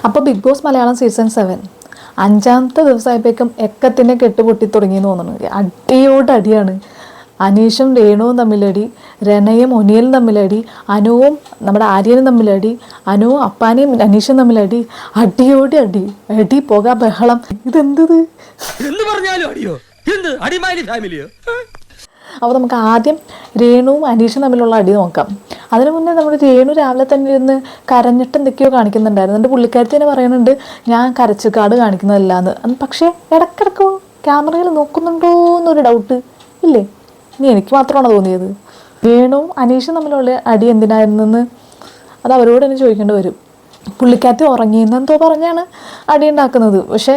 അപ്പോൾ big boss Malayalam season 7 5-ാമത്തെ ദിവസമായപ്പോഴേക്കും എക്കത്തിനെ കെട്ടുപൊട്ടി തുടങ്ങിയെന്ന് തോന്നുന്നു. അടിയോട് അടിയാണ്. അനീഷും രേണുവും തമ്മിലടി, രനയും ഒനിയലും തമ്മിലടി, അനുവും നമ്മുടെ ആര്യനും തമ്മിലടി, അനുവും അപ്പാനെയും അനീഷും തമ്മിലടി, അടിയോട് അടി, അടി പുക ബഹളം. ഇതെന്തത്? അപ്പോൾ നമുക്ക് ആദ്യം രേണുവും അനീഷും തമ്മിലുള്ള അടി നോക്കാം. അതിനു മുന്നേ നമ്മുടെ രേണു രാവിലെ തന്നെ ഇരുന്ന് കരഞ്ഞിട്ട് എന്തൊക്കെയോ കാണിക്കുന്നുണ്ടായിരുന്നു. എൻ്റെ പുള്ളിക്കാരത്തി തന്നെ പറയുന്നുണ്ട് ഞാൻ കരച്ചിക്കാട് കാണിക്കുന്നതല്ലാന്ന്. പക്ഷേ ഇടയ്ക്കിടയ്ക്കോ ക്യാമറയിൽ നോക്കുന്നുണ്ടോ എന്നൊരു ഡൗട്ട് ഇല്ലേ? ഇനി എനിക്ക് മാത്രമാണോ തോന്നിയത്? രേണുവും അനീഷും തമ്മിലുള്ള അടി എന്തിനായിരുന്നെന്ന് അത് അവരോട് തന്നെ ചോദിക്കേണ്ടി വരും. പുള്ളിക്കാരത്തി ഉറങ്ങിയെന്നെന്തോ പറഞ്ഞാണ് അടി ഉണ്ടാക്കുന്നത്. പക്ഷേ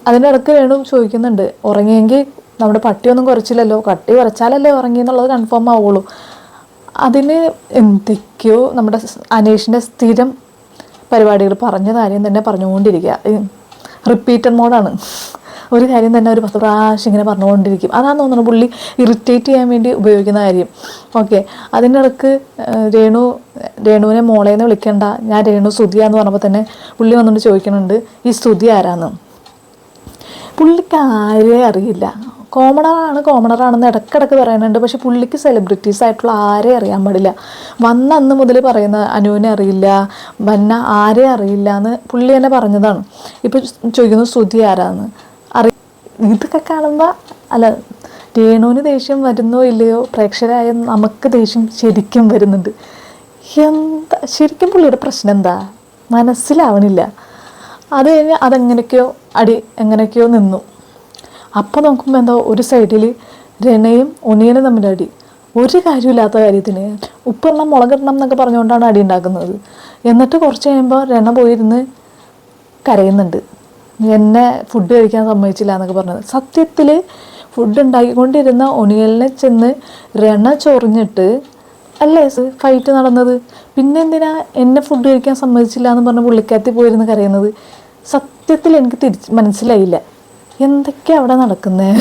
അതിൻ്റെ ഇടയ്ക്ക് രേണു ചോദിക്കുന്നുണ്ട്, ഉറങ്ങിയെങ്കിൽ നമ്മുടെ പട്ടിയൊന്നും കുറച്ചില്ലല്ലോ, പട്ടി കുറച്ചാലല്ലേ ഉറങ്ങി എന്നുള്ളത് കൺഫേം ആവുള്ളൂ. അതിന് എന്തൊക്കെയോ നമ്മുടെ അനീഷിൻ്റെ സ്ഥിരം പരിപാടികൾ പറഞ്ഞ കാര്യം തന്നെ പറഞ്ഞുകൊണ്ടിരിക്കുക. റിപ്പീറ്റഡ് മോഡാണ്. ഒരു കാര്യം തന്നെ ഒരു 10 പ്രാവശ്യം ഇങ്ങനെ പറഞ്ഞുകൊണ്ടിരിക്കും. അതാണെന്ന് തോന്നുന്നു പുള്ളി ഇറിറ്റേറ്റ് ചെയ്യാൻ വേണ്ടി ഉപയോഗിക്കുന്ന കാര്യം. ഓക്കെ, അതിനിടക്ക് രേണുവിനെ മോളേന്ന് വിളിക്കണ്ട, ഞാൻ രേണു സ്തുതിയാന്ന് പറഞ്ഞപ്പോൾ തന്നെ പുള്ളി വന്നുകൊണ്ട് ചോദിക്കുന്നുണ്ട് ഈ സ്തുതി ആരാന്ന്. പുള്ളിക്ക് ആരെ അറിയില്ല. കോമണറാണെന്ന് ഇടയ്ക്കിടയ്ക്ക് പറയുന്നുണ്ട്. പക്ഷെ പുള്ളിക്ക് സെലിബ്രിറ്റീസ് ആയിട്ടുള്ള ആരെ അറിയാൻ പാടില്ല. വന്ന അന്ന് മുതൽ പറയുന്ന അനുവിനെ അറിയില്ല, വന്ന ആരെ അറിയില്ല എന്ന് പുള്ളി തന്നെ പറഞ്ഞതാണ്. ഇപ്പം ചോദിക്കുന്നു സ്തുതി ആരാന്ന് ഇതൊക്കെ കാണുമ്പോൾ അല്ല, രേണുവിന് ദേഷ്യം വരുന്നോ ഇല്ലയോ, പ്രേക്ഷകരായ നമുക്ക് ദേഷ്യം ശരിക്കും വരുന്നുണ്ട്. എന്താ ശരിക്കും പുള്ളിയുടെ പ്രശ്നം എന്താ മനസ്സിലാവണില്ല. അത് കഴിഞ്ഞ് അതെങ്ങനെയൊക്കെയോ എങ്ങനെയൊക്കെയോ നിന്നു. അപ്പോൾ നോക്കുമ്പോൾ എന്തോ ഒരു സൈഡിൽ രനയും ഒനിയനും തമ്മിലടി. ഒരു കാര്യമില്ലാത്ത കാര്യത്തിന് ഉപ്പിടണം മുളകിടണം എന്നൊക്കെ പറഞ്ഞുകൊണ്ടാണ് അടി ഉണ്ടാക്കുന്നത്. എന്നിട്ട് കുറച്ച് കഴിയുമ്പോൾ രന പോയിരുന്ന് കരയുന്നുണ്ട്, എന്നെ ഫുഡ് കഴിക്കാൻ സമ്മതിച്ചില്ല എന്നൊക്കെ പറഞ്ഞത്. സത്യത്തിൽ ഫുഡ് ഉണ്ടാക്കിക്കൊണ്ടിരുന്ന ഒനിയലിനെ ചെന്ന് രന ചൊറിഞ്ഞിട്ട് അല്ലേ ഫൈറ്റ് നടന്നത്. പിന്നെ എന്തിനാ എന്നെ ഫുഡ് കഴിക്കാൻ സമ്മതിച്ചില്ല എന്ന് പറഞ്ഞ് പുള്ളിക്കാരത്തി പോയിരുന്ന് കരയുന്നത്? സത്യത്തിൽ എനിക്ക് മനസ്സിലായില്ല എന്തൊക്കെയാണ് അവിടെ നടക്കുന്നത്.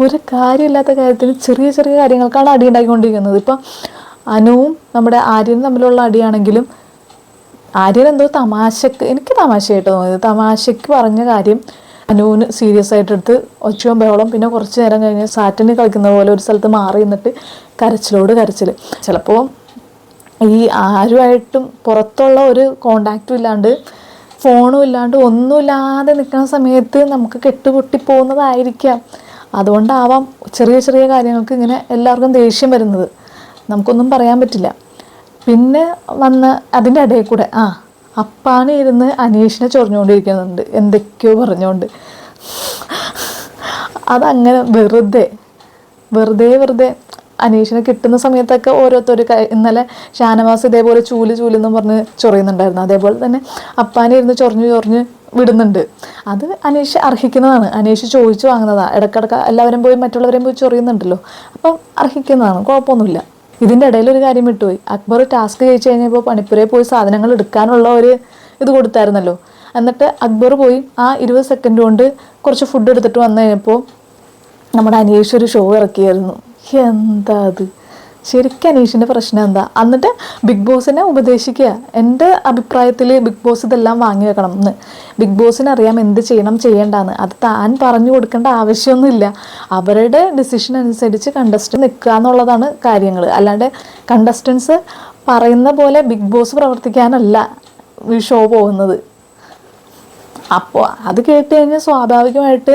ഒരു കാര്യമില്ലാത്ത കാര്യത്തിന് ചെറിയ ചെറിയ കാര്യങ്ങൾക്കാണ് അടി ഉണ്ടാക്കിക്കൊണ്ടിരിക്കുന്നത്. ഇപ്പം അനുവും നമ്മുടെ ആര്യനും തമ്മിലുള്ള അടിയാണെങ്കിലും ആര്യൻ എന്തോ തമാശക്ക്, എനിക്ക് തമാശയായിട്ട് തോന്നിയത്, തമാശയ്ക്ക് പറഞ്ഞ കാര്യം അനുവിന് സീരിയസ് ആയിട്ട് എടുത്ത് ഒച്ചയും ബഹളം. പിന്നെ കുറച്ച് നേരം കഴിഞ്ഞ് സാറ്റിന് കളിക്കുന്ന പോലെ ഒരു സ്ഥലത്ത് മാറി നിന്നിട്ട് കരച്ചിലോട് കരച്ചിൽ. ചിലപ്പോൾ ഈ ആരുമായിട്ടും പുറത്തുള്ള ഒരു കോണ്ടാക്റ്റും ഇല്ലാണ്ട് ഫോണും ഇല്ലാണ്ട് ഒന്നുമില്ലാതെ നിൽക്കുന്ന സമയത്ത് നമുക്ക് കെട്ടുപൊട്ടി പോകുന്നതായിരിക്കാം. അതുകൊണ്ടാവാം ചെറിയ ചെറിയ കാര്യങ്ങൾക്ക് ഇങ്ങനെ എല്ലാവർക്കും ദേഷ്യം വരുന്നത്. നമുക്കൊന്നും പറയാൻ പറ്റില്ല. പിന്നെ അതിൻ്റെ ഇടയിൽ കൂടെ അപ്പാണ് ഇരുന്ന് അനീഷിനെ ചൊറിഞ്ഞുകൊണ്ടിരിക്കുന്നുണ്ട് എന്തൊക്കെയോ പറഞ്ഞുകൊണ്ട്. അതങ്ങനെ വെറുതെ അനീഷിനെ കിട്ടുന്ന സമയത്തൊക്കെ ഓരോരുത്തർ ഇന്നലെ ഷാനവാസ് ഇതേപോലെ ചൂലെന്ന് പറഞ്ഞ് ചൊറിയുന്നുണ്ടായിരുന്നു. അതേപോലെ തന്നെ അപ്പാനെ ഇരുന്ന് ചൊറിഞ്ഞ് വിടുന്നുണ്ട്. അത് അനീഷ് അർഹിക്കുന്നതാണ്. അനീഷ് ചോദിച്ചു വാങ്ങുന്നതാണ്. ഇടയ്ക്കിടയ്ക്ക് എല്ലാവരും പോയി മറ്റുള്ളവരെയും പോയി ചൊറിയുന്നുണ്ടല്ലോ, അപ്പം അർഹിക്കുന്നതാണ്, കുഴപ്പമൊന്നുമില്ല. ഇതിൻ്റെ ഇടയിൽ ഒരു കാര്യം വിട്ടുപോയി. അക്ബർ ടാസ്ക് ജയിച്ചു കഴിഞ്ഞപ്പോൾ പണിപ്പുരയിൽ പോയി സാധനങ്ങൾ എടുക്കാനുള്ള ഒരു ഇത് കൊടുത്തായിരുന്നല്ലോ. എന്നിട്ട് അക്ബർ പോയി ആ 20 സെക്കൻഡ് കൊണ്ട് കുറച്ച് ഫുഡ് എടുത്തിട്ട് വന്നു കഴിഞ്ഞപ്പോൾ നമ്മുടെ അനീഷ് ഒരു ഷോ ഇറക്കിയായിരുന്നു. എന്താ അത്? ശരിക്കും അനീഷിൻ്റെ പ്രശ്നം എന്താ? എന്നിട്ട് ബിഗ് ബോസിനെ ഉപദേശിക്കുക. എൻ്റെ അഭിപ്രായത്തിൽ ബിഗ് ബോസ് ഇതെല്ലാം വാങ്ങി വെക്കണം എന്ന്. ബിഗ് ബോസിന് അറിയാം എന്ത് ചെയ്യേണ്ടെന്ന്. അത് താൻ പറഞ്ഞു കൊടുക്കേണ്ട ആവശ്യമൊന്നുമില്ല. അവരുടെ ഡിസിഷൻ അനുസരിച്ച് കണ്ടസ്റ്റൻസ് നിൽക്കുക എന്നുള്ളതാണ് കാര്യങ്ങൾ. അല്ലാണ്ട് കണ്ടസ്റ്റൻസ് പറയുന്ന പോലെ ബിഗ് ബോസ് പ്രവർത്തിക്കാനല്ല ഈ ഷോ പോകുന്നത്. അപ്പോൾ അത് കേട്ട് കഴിഞ്ഞാൽ സ്വാഭാവികമായിട്ട്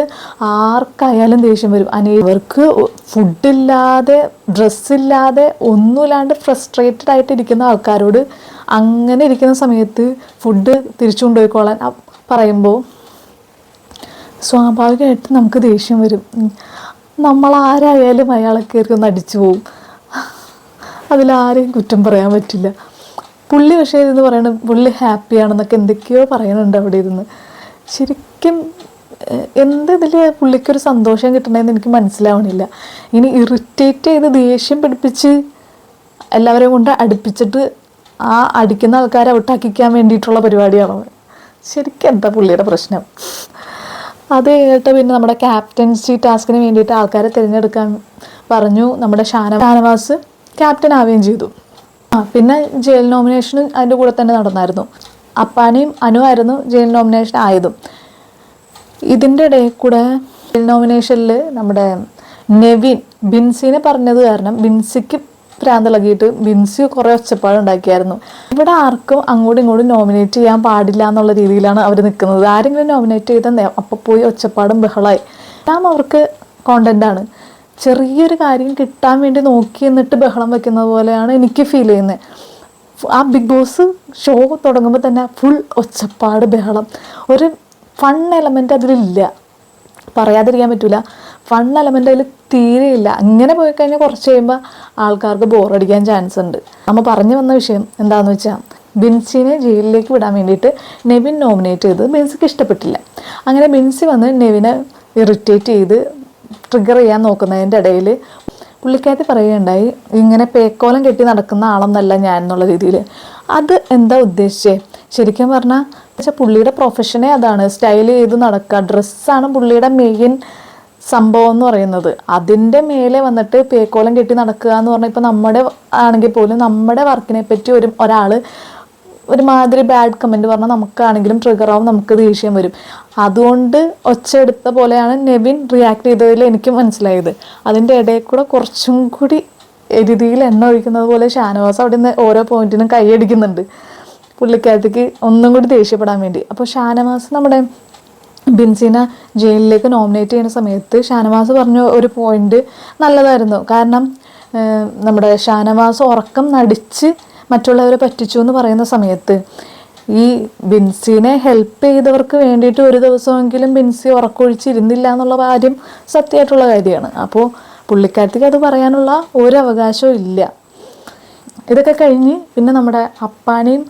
ആർക്കായാലും ദേഷ്യം വരും. ഇവർക്ക് ഫുഡില്ലാതെ ഡ്രസ്സില്ലാതെ ഒന്നുമില്ലാണ്ട് ഫ്രസ്ട്രേറ്റഡ് ആയിട്ട് ഇരിക്കുന്ന ആൾക്കാരോട് അങ്ങനെ ഇരിക്കുന്ന സമയത്ത് ഫുഡ് തിരിച്ചു കൊണ്ടുപോയിക്കോളാൻ പറയുമ്പോൾ സ്വാഭാവികമായിട്ട് നമുക്ക് ദേഷ്യം വരും. നമ്മളാരായാലും അയാളെ കയറി ഒന്ന് അടിച്ചു പോവും. അതിലാരെയും കുറ്റം പറയാൻ പറ്റില്ല. പുള്ളി പക്ഷേ ഇതെന്ന് പറയണത് പുള്ളി ഹാപ്പിയാണെന്നൊക്കെ എന്തൊക്കെയോ പറയുന്നുണ്ട് അവിടെ ഇരുന്ന്. ശരിക്കും ഇതിൽ പുള്ളിക്കൊരു സന്തോഷം കിട്ടണമെന്ന് എനിക്ക് മനസ്സിലാവണില്ല. ഇനി ഇറിറ്റേറ്റ് ചെയ്ത് ദേഷ്യം പിടിപ്പിച്ച് എല്ലാവരെയും കൊണ്ട് അടുപ്പിച്ചിട്ട് ആ അടിക്കുന്ന ആൾക്കാരെ ഔട്ടാക്കിക്കാൻ വേണ്ടിയിട്ടുള്ള പരിപാടിയാണോ? ശരിക്കും എന്താ പുള്ളിയുടെ പ്രശ്നം? അത് കഴിഞ്ഞിട്ട് പിന്നെ നമ്മുടെ ക്യാപ്റ്റൻസി ടാസ്കിന് വേണ്ടിയിട്ട് ആൾക്കാരെ തിരഞ്ഞെടുക്കാൻ പറഞ്ഞു. നമ്മുടെ ഷാനവാസ് ക്യാപ്റ്റൻ ആവുകയും ചെയ്തു. പിന്നെ ജയിൽ നോമിനേഷനും അതിൻ്റെ കൂടെ തന്നെ നടന്നായിരുന്നു. അപ്പാനെയും അനുവായിരുന്നു ജയിൽ നോമിനേഷൻ ആയതും. ഇതിൻ്റെ ഇടയിൽ കൂടെ ജയിൽ നോമിനേഷനിൽ നമ്മുടെ നെവിൻ ബിൻസിനെ പറഞ്ഞത് കാരണം ബിൻസിക്ക് ഭ്രാന്തിളകിയിട്ട് ബിൻസി കുറേ ഒച്ചപ്പാടുണ്ടാക്കിയായിരുന്നു. ഇവിടെ ആർക്കും അങ്ങോട്ടും ഇങ്ങോട്ടും നോമിനേറ്റ് ചെയ്യാൻ പാടില്ല എന്നുള്ള രീതിയിലാണ് അവർ നിൽക്കുന്നത്. ആരെങ്കിലും നോമിനേറ്റ് ചെയ്താൽ അപ്പം പോയി ഒച്ചപ്പാടും ബഹളമായി. എല്ലാം അവർക്ക് കോണ്ടൻ്റാണ്. ചെറിയൊരു കാര്യം കിട്ടാൻ വേണ്ടി നോക്കി എന്നിട്ട് ബഹളം വയ്ക്കുന്നത് പോലെയാണ് എനിക്ക് ഫീൽ ചെയ്യുന്നത്. ആ ബിഗ് ബോസ് ഷോ തുടങ്ങുമ്പോൾ തന്നെ ഫുൾ ഒച്ചപ്പാട് ബഹളം. ഒരു ഫൺ എലമെൻ്റ് അതിലില്ല, പറയാതിരിക്കാൻ പറ്റില്ല. ഫൺ എലമെൻ്റ് അതിൽ തീരെയില്ല. അങ്ങനെ പോയി കഴിഞ്ഞാൽ കുറച്ച് കഴിയുമ്പോൾ ആൾക്കാർക്ക് ബോറടിക്കാൻ ചാൻസ് ഉണ്ട്. നമ്മൾ പറഞ്ഞു വന്ന വിഷയം എന്താണെന്ന് വെച്ചാൽ ബിൻസിനെ ജയിലിലേക്ക് വിടാൻ വേണ്ടിയിട്ട് നെവിൻ നോമിനേറ്റ് ചെയ്ത് ബിൻസിക്ക് ഇഷ്ടപ്പെട്ടില്ല. അങ്ങനെ ബിൻസി വന്ന് നെവിനെ ഇറിറ്റേറ്റ് ചെയ്ത് ട്രിഗർ ചെയ്യാൻ നോക്കുന്നതിൻ്റെ ഇടയിൽ പുള്ളിക്കാരത്തി പറയുകയുണ്ടായി, ഇങ്ങനെ പേക്കോലം കെട്ടി നടക്കുന്ന ആളെന്നല്ല ഞാൻ എന്നുള്ള രീതിയിൽ. അത് എന്താ ഉദ്ദേശിച്ചേ? ശരിക്കും പറഞ്ഞാൽ പുള്ളിയുടെ പ്രൊഫഷനെ അതാണ്, സ്റ്റൈൽ ചെയ്ത് നടക്കുക, ഡ്രസ്സാണ് പുള്ളിയുടെ മെയിൻ സംഭവം എന്ന് പറയുന്നത്. അതിൻ്റെ മേലെ വന്നിട്ട് പേക്കോലം കെട്ടി നടക്കുക എന്ന് പറഞ്ഞാൽ ഇപ്പോൾ നമ്മുടെ ആണെങ്കിൽ പോലും നമ്മുടെ വർക്കിനെ പറ്റി ഒരാൾ ഒരുമാതിരി ബാഡ് കമൻറ്റ് പറഞ്ഞാൽ നമുക്കാണെങ്കിലും ട്രിഗറാവും, നമുക്ക് ദേഷ്യം വരും. അതുകൊണ്ട് ഒച്ചയെടുത്ത പോലെയാണ് നെവിൻ റിയാക്ട് ചെയ്തതിൽ എനിക്ക് മനസ്സിലായത്. അതിൻ്റെ ഇടയിൽ കൂടെ കുറച്ചും കൂടി രീതിയിൽ എണ്ണ ഒഴിക്കുന്നത് പോലെ ഷാനവാസ് അവിടെ നിന്ന് ഓരോ പോയിന്റിനും കൈയടിക്കുന്നുണ്ട് പുള്ളിക്കാരത്തേക്ക് ഒന്നും കൂടി ദേഷ്യപ്പെടാൻ വേണ്ടി. അപ്പോൾ ഷാനവാസ് നമ്മുടെ ബിൻസിനെ ജയിലിലേക്ക് നോമിനേറ്റ് ചെയ്യുന്ന സമയത്ത് ഷാനവാസ് പറഞ്ഞ ഒരു പോയിന്റ് നല്ലതായിരുന്നു. കാരണം നമ്മുടെ ഷാനവാസ് ഉറക്കം നടിച്ച് മറ്റുള്ളവരെ പറ്റിച്ചു എന്ന് പറയുന്ന സമയത്ത് ഈ ബിൻസിനെ ഹെൽപ്പ് ചെയ്തവർക്ക് വേണ്ടിയിട്ട് ഒരു ദിവസമെങ്കിലും ബിൻസി ഉറക്കൊഴിച്ചിരുന്നില്ല എന്നുള്ള കാര്യം സത്യമായിട്ടുള്ള കാര്യമാണ്. അപ്പോൾ പുള്ളിക്കാരത്തേക്ക് അത് പറയാനുള്ള ഒരു അവകാശവും ഇല്ല. ഇതൊക്കെ കഴിഞ്ഞ് പിന്നെ നമ്മുടെ അപ്പാനെയും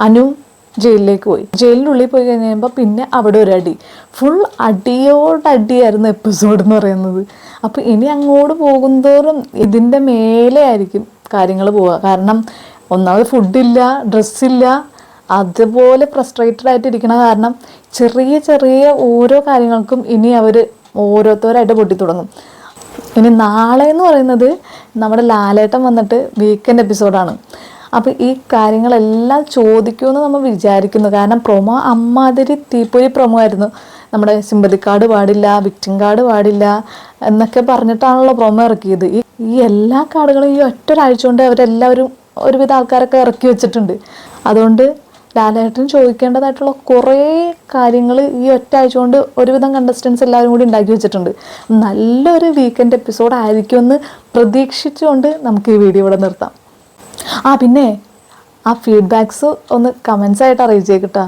അനുവും ജയിലിലേക്ക് പോയി. ജയിലിനുള്ളിൽ പോയി കഴിയുമ്പോൾ പിന്നെ അവിടെ ഒരു അടി, ഫുൾ അടിയോടടിയായിരുന്നു എപ്പിസോഡ് എന്ന് പറയുന്നത്. അപ്പോൾ ഇനി അങ്ങോട്ട് പോകുന്തോറും ഇതിൻ്റെ മേലെ ആയിരിക്കും കാര്യങ്ങൾ പോവുക. കാരണം ഒന്നാമത് ഫുഡില്ല, ഡ്രസ്സില്ല, അതുപോലെ ഫ്രസ്ട്രേറ്റഡ് ആയിട്ടിരിക്കണ കാരണം ചെറിയ ചെറിയ ഓരോ കാര്യങ്ങൾക്കും ഇനി അവർ ഓരോരുത്തരായിട്ട് പൊട്ടിത്തുടങ്ങും. ഇനി നാളെ എന്ന് പറയുന്നത് നമ്മുടെ ലാലേട്ടൻ വന്നിട്ട് വീക്കെൻഡ് എപ്പിസോഡാണ്. അപ്പോൾ ഈ കാര്യങ്ങളെല്ലാം ചോദിക്കുമെന്ന് നമ്മൾ വിചാരിക്കുന്നു. കാരണം പ്രൊമോ അമ്മാതിരി തീപ്പൊരി പ്രൊമോ ആയിരുന്നു. നമ്മുടെ സിമ്പതി കാർഡ് പാടില്ല, വിക്ടിം കാർഡ് പാടില്ല എന്നൊക്കെ പറഞ്ഞിട്ടാണല്ലോ പ്രൊമോ ഇറക്കിയത്. ഈ എല്ലാ കാർഡുകളും ഈ ഒറ്റൊരാഴ്ച കൊണ്ട് അവരെല്ലാവരും ഒരുവിധ ആൾക്കാരൊക്കെ ഇറക്കി വെച്ചിട്ടുണ്ട്. അതുകൊണ്ട് ലാലേട്ടൻ ചോദിക്കേണ്ടതായിട്ടുള്ള കുറേ കാര്യങ്ങൾ ഈ ഒറ്റ ആഴ്ച കൊണ്ട് ഒരുവിധം കണ്ടസ്റ്റൻസ് എല്ലാവരും കൂടി ഉണ്ടാക്കി വെച്ചിട്ടുണ്ട്. നല്ലൊരു വീക്കെൻഡ് എപ്പിസോഡ് ആയിരിക്കുമെന്ന് പ്രതീക്ഷിച്ചുകൊണ്ട് നമുക്ക് ഈ വീഡിയോ ഇവിടെ നിർത്താം. പിന്നെ ആ ഫീഡ്ബാക്ക്സ് ഒന്ന് കമൻസ് ആയിട്ട് അറിയിച്ചേക്കട്ടാ.